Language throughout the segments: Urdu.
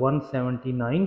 179,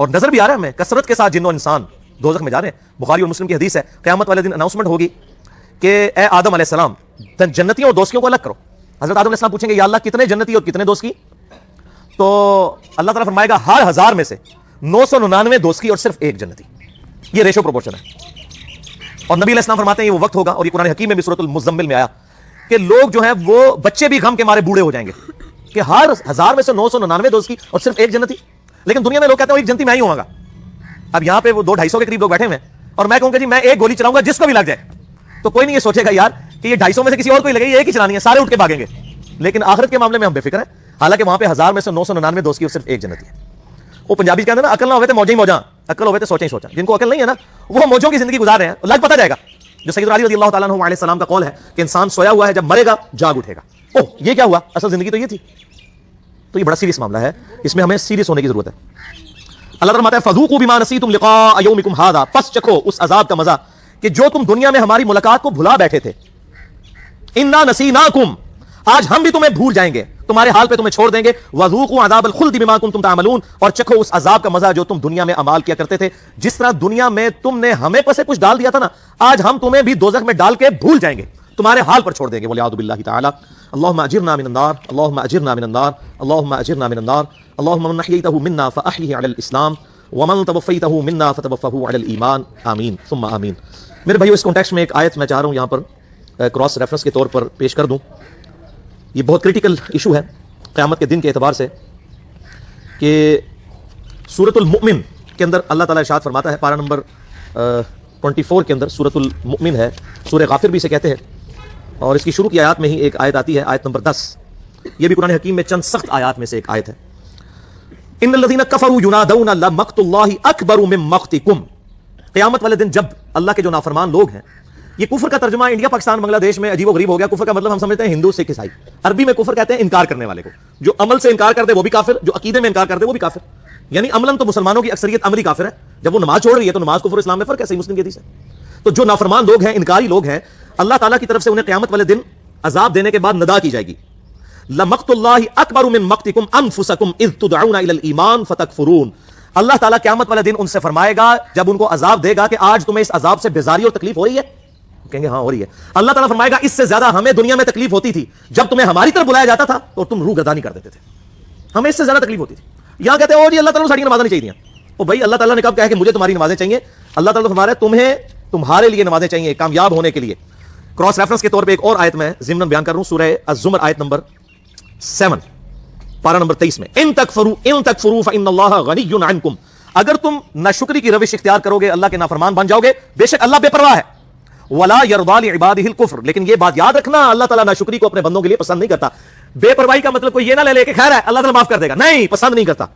اور نظر بھی آ رہا ہے ہمیں کثرت کے ساتھ جن و انسان دوزخ میں جا رہے ہیں. بخاری اور مسلم کی حدیث ہے, قیامت والے دن اناؤنسمنٹ ہوگی کہ اے آدم علیہ السلام, جنتیوں اور دوستیوں کو الگ کرو. حضرت آدم علیہ السلام پوچھیں گے یا اللہ کتنے جنتی اور کتنے دوست کی؟ تو اللہ تعالیٰ فرمائے گا ہر 1000 میں سے 999 دوست کی اور صرف ایک جنتی. یہ ریشو پروپورشن ہے. اور نبی علیہ السلام فرماتے ہیں یہ وہ وقت ہوگا, اور یہ قرآن حکیم میں بھی سورۃ المزمل میں آیا, کہ لوگ جو ہیں وہ بچے بھی غم کے مارے بوڑھے ہو جائیں گے کہ ہر 1000 میں سے 999 دوست کی اور صرف ایک جنتی. لیکن دنیا میں لوگ کہتے ہیں ایک جنتی میں ہی ہوں گا. اب یہاں پہ وہ 200-250 کے قریب لوگ بیٹھے ہوئے ہیں, اور میں کہوں گا جی میں ایک گولی چلاؤں گا جس کو بھی لگ جائے, تو کوئی نہیں یہ سوچے گا یار کہ یہ 250 میں سے کسی اور کو ہی لگے, یہ ایک ہی چلانی ہے, سارے اٹھ کے بھاگیں گے. لیکن آخرت کے معاملے میں ہم بے فکر ہیں, حالانکہ وہاں پہ 1000 میں سے 999 دوست کی اور صرف ایک جنتی ہے. وہ پنجابی کہتے ہیں نا, عقل نہ ہوئے تو موجیں ہی موجاں, عقل ہوئے تو سوچیں ہی سوچا. جن کو عقل نہیں ہے نا وہ موجوں کی زندگی گزار رہے ہیں, لگ پتہ جائے گا. جو سیدنا علی رضی اللہ تعالیٰ عنہ علیہ السلام کا قول ہے کہ انسان سویا ہوا ہے, جب مرے گا جاگ اٹھے گا. اوہ یہ کیا ہوا, اصل زندگی تو یہ تھی. تو یہ بڑا سیریس معاملہ ہے, اس میں ہمیں سیریس ہونے کی ضرورت ہے. اللہ فرماتا ہے فذوقوا بما نسیتم لقاء یومکم ھذا, پس چکھو اس عذاب کا مزہ کہ جو تم دنیا میں ہماری ملاقات کو بھلا بیٹھے تھے. انا نسیناکم, آج ہم بھی تمہیں بھول جائیں گے, تمہارے حال پہ تمہیں چھوڑ دیں گے. وذوقوا عذاب الخلد بما کنتم تعملون, اور چکھو اس عذاب کا مزہ جو تم دنیا میں اعمال کیا کرتے تھے. جس طرح دنیا میں تم نے ہمیں پسے کچھ ڈال دیا تھا نا, آج ہم تمہیں بھی دوزخ میں ڈال کے بھول جائیں گے, تمہارے حال پر چھوڑ دیں گے. والعیاذ باللہ تعالی. اللهم اجرنا من النار, اللهم اجرنا من النار, اللهم اجرنا من النار. اللهم من احييته منا فاحيه على الاسلام ومن توفيته منا فتوفه على الايمان. آمین ثم آمین. میرے بھائیو اس کانٹیکسٹ میں ایک آیت میں چاہ رہا ہوں یہاں پر کراس ریفرنس کے طور پر پیش کر دوں. یہ بہت کریٹیکل ایشو ہے قیامت کے دن کے اعتبار سے, کہ سورۃ المؤمن کے اندر اللہ تعالیٰ ارشاد فرماتا ہے, پارہ نمبر 24 کے اندر سورۃ المؤمن ہے, سورہ غافر بھی اسے کہتے ہیں, اور اس کی شروع کی آیات میں ہی ایک آیت آتی ہے, آیت نمبر 10. یہ بھی قرآن حکیم میں چند سخت آیات میں سے ایک آیت ہے. ان الذین کفروا ینادون لمقت اللہ اکبر من مقتکم. قیامت والے دن جب اللہ کے جو نافرمان لوگ ہیں, یہ کفر کا ترجمہ انڈیا پاکستان بنگلہ دیش میں عجیب و غریب ہو گیا. کفر کا مطلب ہم سمجھتے ہیں ہندو سکھ عیسائی, عربی میں کفر کہتے ہیں انکار کرنے والے کو. جو عمل سے انکار کر دے وہ بھی کافر, جو عقیدے میں انکار کر دے وہ بھی کافر. یعنی عملاً تو مسلمانوں کی اکثریت عملی کافر ہے, جب وہ نماز چھوڑ رہی ہے تو نماز کفر اسلام میں فرق ہے, صحیح مسلم کی حدیث ہے. تو جو نافرمان لوگ ہیں, انکاری لوگ ہیں, اللہ تعالیٰ کی طرف سے انہیں قیامت والے دن عذاب دینے کے بعد ندا کی جائے گی. لمقت اللہ اکبر من مقتکم انفسکم اذ تدعون الی الایمان فتکفرون. اللہ تعالیٰ قیامت والے دن ان سے فرمائے گا جب ان کو عذاب دے گا کہ آج تمہیں اس عذاب سے بیزاری اور تکلیف ہو رہی ہے, کہیں گے ہاں ہو رہی ہے. اللہ تعالیٰ فرمائے گا اس سے زیادہ ہمیں دنیا میں تکلیف ہوتی تھی جب تمہیں ہماری طرف بلایا جاتا تھا اور تم روح گردانی کر دیتے تھے, ہمیں اس سے زیادہ تکلیف ہوتی تھی. یہاں کہتے ہیں او جی اللہ تعالیٰ ساری نمازیں نہیں چاہیے. او بھائی اللہ تعالیٰ نے کب کہا کہ مجھے تمہاری نمازیں چاہیے؟ اللہ تعالیٰ فرما رہا ہے تمہیں تمہارے لیے نمازیں چاہیے کامیاب ہونے کے لیے. کراس ریفرنس کے طور پہ ایک اور آیت میں ضمن بیان کر رہا ہوں, سورہ الزمر آیت نمبر 7 پارہ نمبر 23 میں, ان تکفروا فان اللہ غنی عنکم. اگر تم ناشکری کی روش اختیار کرو گے, اللہ کے نافرمان بن جاؤ گے, بے شک اللہ بے پرواہ ہے. ولا يرضى لعباده الكفر, لیکن یہ بات یاد رکھنا اللہ تعالیٰ ناشکری کو اپنے بندوں کے لیے پسند نہیں کرتا. بے پرواہی کا مطلب کوئی یہ نہ لے کہ خیر ہے اللہ تعالیٰ معاف کر دے گا, نہیں, پسند نہیں کرتا.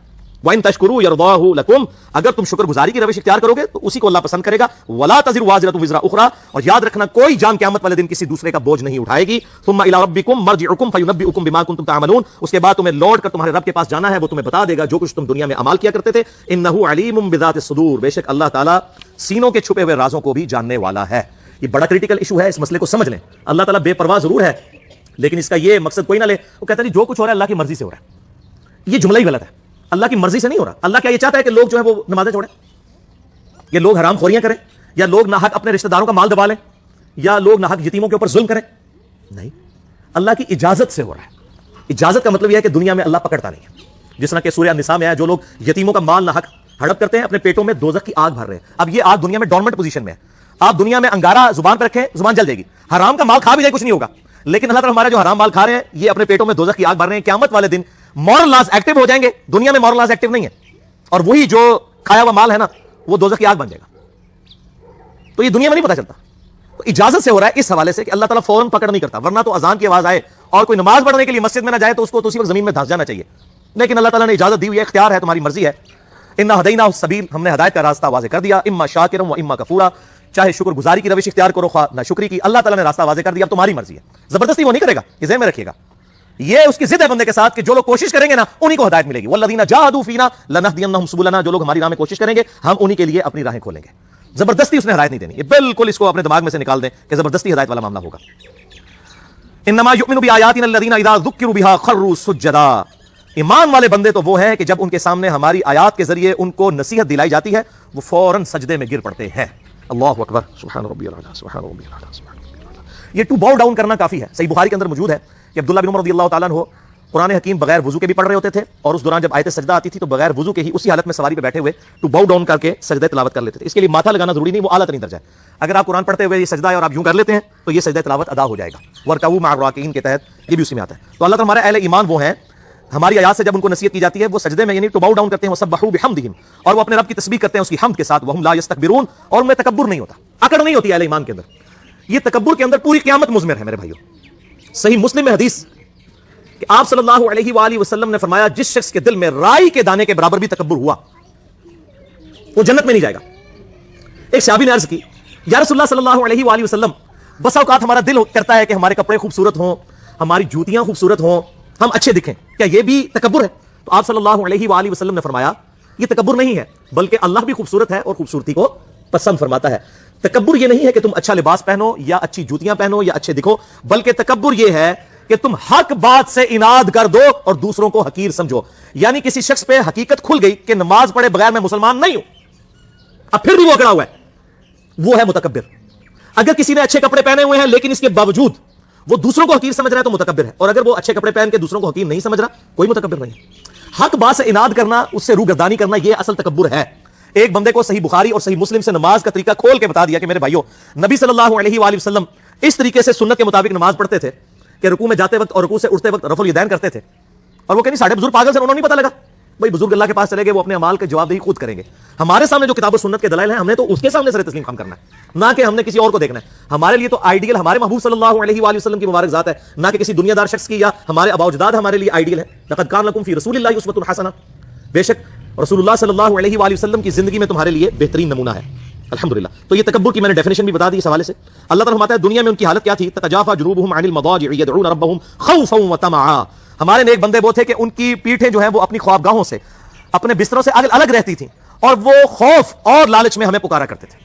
وَإِن تَشْكُرُوا يَرْضَاهُ لَكُمْ, اگر تم شکر گزاری کی روش اختیار کرو گے تو اسی کو اللہ پسند کرے گا. وَلَا تَزِرُ وَازِرَةٌ وِزْرَ أُخْرَى, اور یاد رکھنا کوئی جان قیامت والے دن کسی دوسرے کا بوجھ نہیں اٹھائے گی. ثُمَّ إِلَىٰ رَبِّكُمْ مَرْجِعُكُمْ فَيُنَبِّئُكُم بِمَا كُنتُمْ تَعْمَلُونَ, اس کے بعد تمہیں لوٹ کر تمہارے رب کے پاس جانا ہے, وہ تمہیں بتا دے گا جو کچھ تم دنیا میں عمل کیا کرتے تھے. إِنَّهُ عَلِيمٌ بِذَاتِ الصُّدُورِ, بے شک اللہ تعالیٰ سینوں کے چھپے ہوئے رازوں کو بھی جاننے والا ہے. یہ بڑا کریٹیکل ایشو ہے, اس مسئلے کو سمجھ لیں. اللہ تعالیٰ بے پرواہ ضرور ہے, لیکن اس کا یہ مقصد کوئی نہ لے. وہ کہتا ہے جو کچھ ہو رہا ہے اللہ کی مرضی سے ہو رہا ہے. یہ جملہ ہی غلط ہے, اللہ کی مرضی سے نہیں ہو رہا. اللہ کیا یہ چاہتا ہے کہ لوگ جو ہے وہ نمازیں چھوڑیں, یا لوگ حرام خوریاں کریں, یا لوگ ناحق اپنے رشتہ داروں کا مال دبا لیں, یا لوگ ناحق یتیموں کے اوپر ظلم کریں؟ نہیں, اللہ کی اجازت سے ہو رہا ہے. اجازت کا مطلب یہ ہے کہ دنیا میں اللہ پکڑتا نہیں ہے. جس طرح کہ سورہ النساء میں ہے, جو لوگ یتیموں کا مال ناحق ہڑپ کرتے ہیں اپنے پیٹوں میں دوزخ کی آگ بھر رہے ہیں. اب یہ آگ دنیا میں ڈورمنٹ پوزیشن میں ہے. آپ دنیا میں انگارہ زبان پہ رکھیں, زبان جل جائے گی. حرام کا مال کھا بھی جائے کچھ نہیں ہوگا, لیکن اللہ تعالیٰ ہمارے جو حرام مال کھا رہے ہیں یہ اپنے پیٹوں میں دوزخ کی آگ بھر رہے ہیں. قیامت والے دن مورل لاز ایکٹیو ہو جائیں گے, دنیا میں مورل لاز ایکٹیو نہیں ہے, اور وہی جو کھایا ہوا مال ہے نا وہ دوزخ کی آگ بن جائے گا. تو یہ دنیا میں نہیں پتا چلتا. تو اجازت سے ہو رہا ہے اس حوالے سے کہ اللہ تعالیٰ فوراً پکڑ نہیں کرتا, ورنہ تو اذان کی آواز آئے اور کوئی نماز پڑھنے کے لیے مسجد میں نہ جائے تو اس کو تو اسی وقت زمین میں دھنس جانا چاہیے. لیکن اللہ تعالیٰ نے اجازت دی ہوئی ہے, اختیار ہے, تمہاری مرضی ہے. انا ہدیناہ السبیل, ہم نے ہدایت کا راستہ واضح کر دیا. اما شاکرا و اما کفورا, چاہے شکر گزاری کی روش اختیار کرو خواہ نہ شکری کی, اللہ تعالیٰ نے راستہ واضح کر دیا. اب تمہاری مرضی ہے, زبردستی وہ نہیں کرے گا, یہ ذہن میں رکھیے گا. یہ اس کی ضد ہے بندے کے ساتھ کہ جو لوگ کوشش کریں گے نا انہی کو ہدایت ملے گی. والذین جاہدوا فینا لنہدینہم سبلنا, جو لوگ ہماری راہ میں کوشش کریں گے ہم انہی کے لیے اپنی راہیں کھولیں گے. زبردستی اس نے ہدایت نہیں دینی, یہ بالکل اس کو اپنے دماغ میں سے نکال دیں کہ زبردستی ہدایت والا معاملہ ہوگا. انما یؤمن بآیاتنا الذین اذا ذکروا بها خروا سجدا, ایمان والے بندے تو وہ ہیں کہ جب ان کے سامنے ہماری آیات کے ذریعے ان کو نصیحت دلائی جاتی ہے وہ فوراً سجدے میں گر پڑتے ہیں. اللہ اکبر، سبحان ربی الاعلیٰ، سبحان ربی الاعلیٰ، سبحان ربی الاعلیٰ. یہ ٹو باؤ ڈاؤن کرنا کافی ہے. صحیح بخاری کے اندر موجود ہے کہ عبداللہ بن عمر رضی اللہ تعالیٰ عنہ قرآن حکیم بغیر وضو کے بھی پڑھ رہے ہوتے تھے، اور اس دوران جب آیت سجدہ آتی تھی تو بغیر وضو کے ہی اسی حالت میں سواری پہ بیٹھے ہوئے ٹو باؤ ڈاؤن کر کے سجدہ تلاوت کر لیتے تھے. اس کے لیے ماتھا لگانا ضروری نہیں، وہ اعلیٰ ترین درجہ ہے. اگر آپ قرآن پڑھتے ہوئے یہ سجدہ ہے اور آپ یوں کر لیتے ہیں تو یہ سجدہ تلاوت ادا ہو جائے گا. ورکعوا مع الراکعین کے تحت یہ بھی اسی میں آتا ہے. تو اللہ تعالیٰ ہمارے اہل ایمان وہ ہیں، ہماری آیات سے جب ان کو نصیحت کی جاتی ہے وہ سجدے میں یعنی ٹو باؤ ڈاؤن کرتے ہیں، وسبحوا بحمدہم، اور وہ اپنے رب کی تسبیح کرتے ہیں اس کی حمد کے ساتھ. وہم لا یستکبرون، اور ان میں تکبر نہیں ہوتا، اکڑ نہیں ہوتی اہل ایمان کے اندر. یہ تکبر کے اندر پوری قیامت مضمر ہے میرے بھائیوں. صحیح مسلم میں حدیث کہ آپ صلی اللہ علیہ وآلہ وسلم نے فرمایا جس شخص کے دل میں رائی کے دانے کے برابر بھی تکبر ہوا وہ جنت میں نہیں جائے گا. ایک صحابی نے عرض کی یا رسول اللہ صلی اللہ علیہ وآلہ وسلم، بسا اوقات ہمارا دل کرتا ہے کہ ہمارے کپڑے خوبصورت ہوں، ہماری جوتیاں خوبصورت ہوں، ہم اچھے دکھیں، کیا یہ بھی تکبر ہے؟ تو آپ صلی اللہ علیہ وآلہ وسلم نے فرمایا یہ تکبر نہیں ہے، بلکہ اللہ بھی خوبصورت ہے اور خوبصورتی کو پسند فرماتا ہے. تکبر یہ نہیں ہے کہ تم اچھا لباس پہنو یا اچھی جوتیاں پہنو یا اچھے دکھو، بلکہ تکبر یہ ہے کہ تم حق بات سے اناد کر دو اور دوسروں کو حقیر سمجھو. یعنی کسی شخص پہ حقیقت کھل گئی کہ نماز پڑھے بغیر میں مسلمان نہیں ہوں، اب پھر بھی وہ اکڑا ہوا ہے، وہ ہے متکبر. اگر کسی نے اچھے کپڑے پہنے ہوئے ہیں لیکن اس کے باوجود وہ دوسروں کو حقیر سمجھ رہا ہے تو متکبر ہے، اور اگر وہ اچھے کپڑے پہن کے دوسروں کو حقیر نہیں سمجھ رہا کوئی متکبر نہیں ہے. حق بات سے اناد کرنا، اس سے روگردانی کرنا، یہ اصل تکبر ہے. ایک بندے کو صحیح بخاری اور صحیح مسلم سے نماز کا طریقہ کھول کے بتا دیا کہ میرے بھائیوں نبی صلی اللہ علیہ وآلہ وسلم اس طریقے سے سنت کے مطابق نماز پڑھتے تھے کہ رکوع میں جاتے وقت اور رکوع سے اٹھتے وقت رفع الیدین کرتے تھے. اور وہ کہیں ساڑھے بزرگ پاگل سے انہوں نے نہیں پتہ لگا. بھائی بزرگ اللہ کے پاس چلے گئے، وہ اپنے اعمال کے جواب دہی خود کریں گے. ہمارے سامنے جو کتاب و سنت کے دلائل ہیں ہم نے تو اس کے سامنے سر تسلیم خم کرنا ہے، نہ کہ ہم نے کسی اور کو دیکھنا ہے. ہمارے لیے تو آئیڈیل ہمارے محبوب صلی اللہ علیہ وآلہ وسلم کی مبارک ذات ہے، نہ کہ کسی دنیا دار شخص کی یا ہمارے آباء و اجداد ہمارے لیے آئیڈیل ہے. لقد کان لکم فی رسول اللہ اسوۃ حسنہ، بے شک رسول اللہ صلی اللہ علیہ وآلہ وسلم کی زندگی میں تمہارے لیے بہترین نمونہ ہے. الحمدللہ. تو یہ تکبر کی میں نے ڈیفینیشن بھی بتا دی اس حوالے سے. اللہ تعالیٰ فرماتا ہے دنیا میں ان کی حالت کیا تھی؟ تتجافى جنوبهم عن المضاجع يدعون ربهم خوفا وطمعا. ہمارے نیک بندے وہ تھے کہ ان کی پیٹھیں جو ہیں وہ اپنی خوابگاہوں سے، اپنے بستروں سے الگ رہتی تھیں، اور وہ خوف اور لالچ میں ہمیں پکارا کرتے تھے.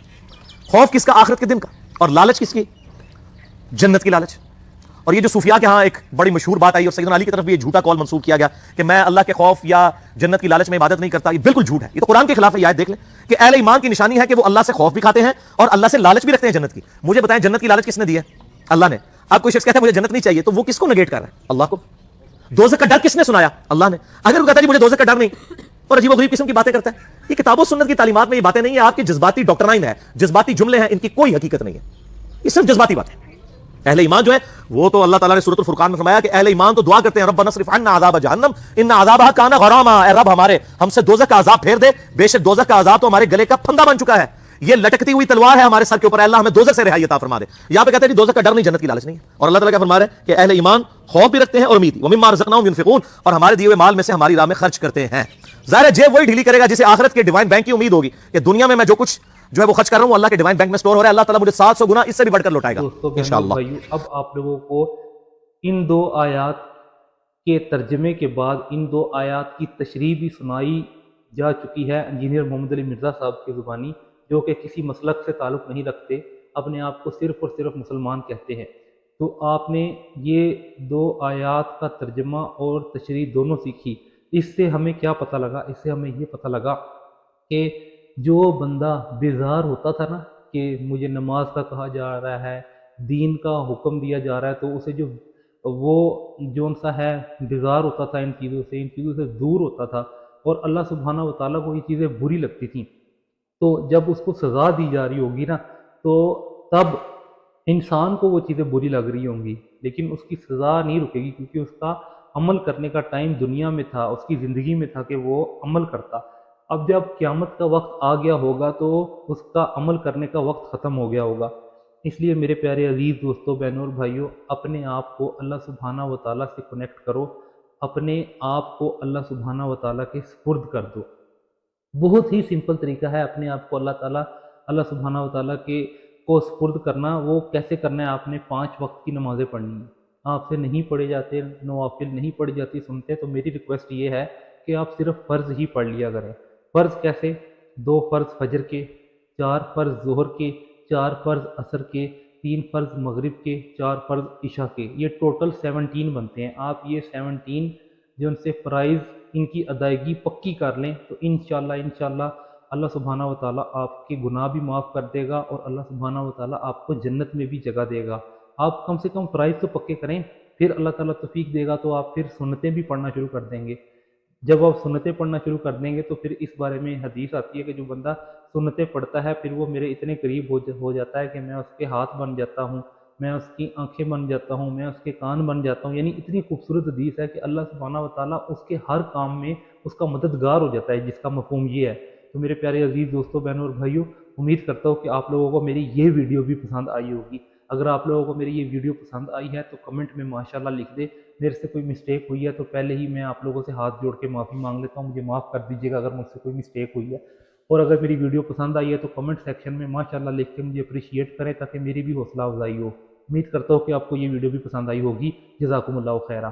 خوف کس کا؟ آخرت کے دن کا. اور لالچ کس کی؟ جنت کی لالچ. اور یہ جو صوفیاء کے ہاں ایک بڑی مشہور بات آئی اور سیدنا علی کی طرف بھی یہ جھوٹا کال منسوب کیا گیا کہ میں اللہ کے خوف یا جنت کی لالچ میں عبادت نہیں کرتا، یہ بالکل جھوٹ ہے. یہ تو قرآن کے خلاف ہے. یہ آیت دیکھ لیں کہ اہل ایمان کی نشانی ہے کہ وہ اللہ سے خوف بھی کھاتے ہیں اور اللہ سے لالچ بھی رکھتے ہیں جنت کی. مجھے بتائیں جنت کی لالچ کس نے دی ہے؟ اللہ نے. اب کوئی شخص کہتا ہے مجھے جنت نہیں چاہیے تو وہ کس کو نگیٹ کر رہا ہے؟ اللہ کو. دوزخ کا ڈر کس نے سنایا؟ اللہ نے. اگر وہ کہتا ہے مجھے دوزخ کا ڈر نہیں اور عجیب و غریب قسم کی باتیں کرتا ہے، یہ کتاب و سنت کی تعلیمات میں یہ باتیں نہیں ہیں، آپ کی جذباتی ڈاکٹرائن ہے، جذباتی جملے ہیں، ان کی کوئی حقیقت نہیں ہے، یہ صرف جذباتی باتیں. اہل ایمان جو ہے وہ تو اللہ تعالیٰ نے سورۃ الفرقان میں فرمایا کہ اہل ایمان تو دعا کرتے ہیں ربنا اصرف عنا عذاب جہنم ان عذابها کان غراما، اے رب ہمارے ہم سے دوزخ کا عذاب پھیر دے، بے شک دوزخ کا عذاب تو ہمارے گلے کا پھندا بن چکا ہے، یہ لٹکتی ہوئی تلوار ہے ہمارے سر کے اوپر، اللہ ہمیں دوزخ سے رہائی عطا فرما دے. یہاں پہ کہتے ہیں دوزخ کا ڈر نہیں، جنت کی لالچ نہیں ہے. اور اللہ تعالیٰ کیا فرما رہے ہیں کہ اہل ایمان خوف بھی رکھتے ہیں اور امید بھی. ومما رزقناہم ينفقون، اور ہمارے دیے ہوئے مال میں سے ہماری راہ میں خرچ کرتے ہیں. ظاہر ہے جیب وہی ڈھیلی کرے گا جسے آخرت کے ڈیوائن بینک کی امید ہوگی کہ دنیا میں جو کچھ جو ہے وہ خرچ کر رہا ہوں اللہ کے ڈیوائن بینک میں سٹور ہو رہا ہے، اللہ تعالیٰ مجھے 700 گنا اس سے بھی بڑھ کر لوٹائے گا انشاءاللہ. اب آپ لوگوں کو ان دو آیات کے ترجمے کے بعد ان دو آیات کی تشریح بھی سنائی جا چکی ہے انجینئر محمد علی مرزا صاحب کی زبانی، جو کہ کسی مسلک سے تعلق نہیں رکھتے، اپنے آپ کو صرف اور صرف مسلمان کہتے ہیں. تو آپ نے یہ دو آیات کا ترجمہ اور تشریح دونوں سیکھی. اس سے ہمیں کیا پتہ لگا؟ اس سے ہمیں یہ پتہ لگا کہ جو بندہ بیزار ہوتا تھا نا کہ مجھے نماز کا کہا جا رہا ہے، دین کا حکم دیا جا رہا ہے، تو اسے وہ جون سا ہے بیزار ہوتا تھا ان چیزوں سے دور ہوتا تھا، اور اللہ سبحانہ و تعالیٰ کو یہ چیزیں بری لگتی تھیں. تو جب اس کو سزا دی جا رہی ہوگی نا تو تب انسان کو وہ چیزیں بری لگ رہی ہوں گی، لیکن اس کی سزا نہیں رکے گی کیونکہ اس کا عمل کرنے کا ٹائم دنیا میں تھا، اس کی زندگی میں تھا کہ وہ عمل کرتا. اب جب قیامت کا وقت آ گیا ہوگا تو اس کا عمل کرنے کا وقت ختم ہو گیا ہوگا. اس لیے میرے پیارے عزیز دوستوں، بہنوں اور بھائیوں، اپنے آپ کو اللہ سبحانہ و تعالیٰ سے کنیکٹ کرو، اپنے آپ کو اللہ سبحانہ و تعالیٰ کے سپرد کر دو. بہت ہی سمپل طریقہ ہے اپنے آپ کو اللہ سبحانہ و تعالیٰ کے کو سپرد کرنا. وہ کیسے کرنا ہے؟ آپ نے 5 وقت کی نمازیں پڑھنی ہیں، آپ سے نہیں پڑھے جاتے، نوافل نہیں پڑھی جاتی سنتے، تو میری ریکویسٹ یہ ہے کہ آپ صرف فرض ہی پڑھ لیا کریں. فرض کیسے؟ 2 فرض فجر کے، 4 فرض ظہر کے، 4 فرض عصر کے، 3 فرض مغرب کے، 4 فرض عشاء کے. یہ ٹوٹل 17 بنتے ہیں. آپ یہ 17 جو ان سے فرائض ان کی ادائیگی پکی کر لیں تو انشاءاللہ اللہ سبحانہ و تعالیٰ آپ کے گناہ بھی معاف کر دے گا اور اللہ سبحانہ و تعالیٰ آپ کو جنت میں بھی جگہ دے گا۔ آپ کم سے کم فرائض تو پکے کریں، پھر اللہ تعالیٰ توفیق دے گا تو آپ پھر سنتیں بھی پڑھنا شروع کر دیں گے۔ جب آپ سنتیں پڑھنا شروع کر دیں گے تو پھر اس بارے میں حدیث آتی ہے کہ جو بندہ سنتیں پڑھتا ہے پھر وہ میرے اتنے قریب ہو جاتا ہے کہ میں اس کے ہاتھ بن جاتا ہوں، میں اس کی آنکھیں بن جاتا ہوں، میں اس کے کان بن جاتا ہوں۔ یعنی اتنی خوبصورت حدیث ہے کہ اللہ سبحانہ و تعالیٰ اس کے ہر کام میں اس کا مددگار ہو جاتا ہے، جس کا مفہوم یہ ہے۔ تو میرے پیارے عزیز دوستوں، بہنوں اور بھائیوں، امید کرتا ہوں کہ آپ لوگوں کو میری یہ ویڈیو بھی پسند آئی ہوگی۔ اگر آپ لوگوں کو میری یہ ویڈیو پسند آئی ہے تو کمنٹ میں ماشاءاللہ لکھ دے۔ میرے سے کوئی مسٹیک ہوئی ہے تو پہلے ہی میں آپ لوگوں سے ہاتھ جوڑ کے معافی مانگ لیتا ہوں، مجھے معاف کر دیجیے گا اگر مجھ سے کوئی مسٹیک ہوئی ہے۔ اور اگر میری ویڈیو پسند آئی ہے تو کمنٹ سیکشن میں ماشاءاللہ لکھ کے مجھے اپریشیٹ کریں تاکہ میری بھی حوصلہ افزائی ہو۔ امید کرتا ہوں کہ آپ کو یہ ویڈیو بھی پسند آئی ہوگی۔ جزاکم اللہ خیرہ۔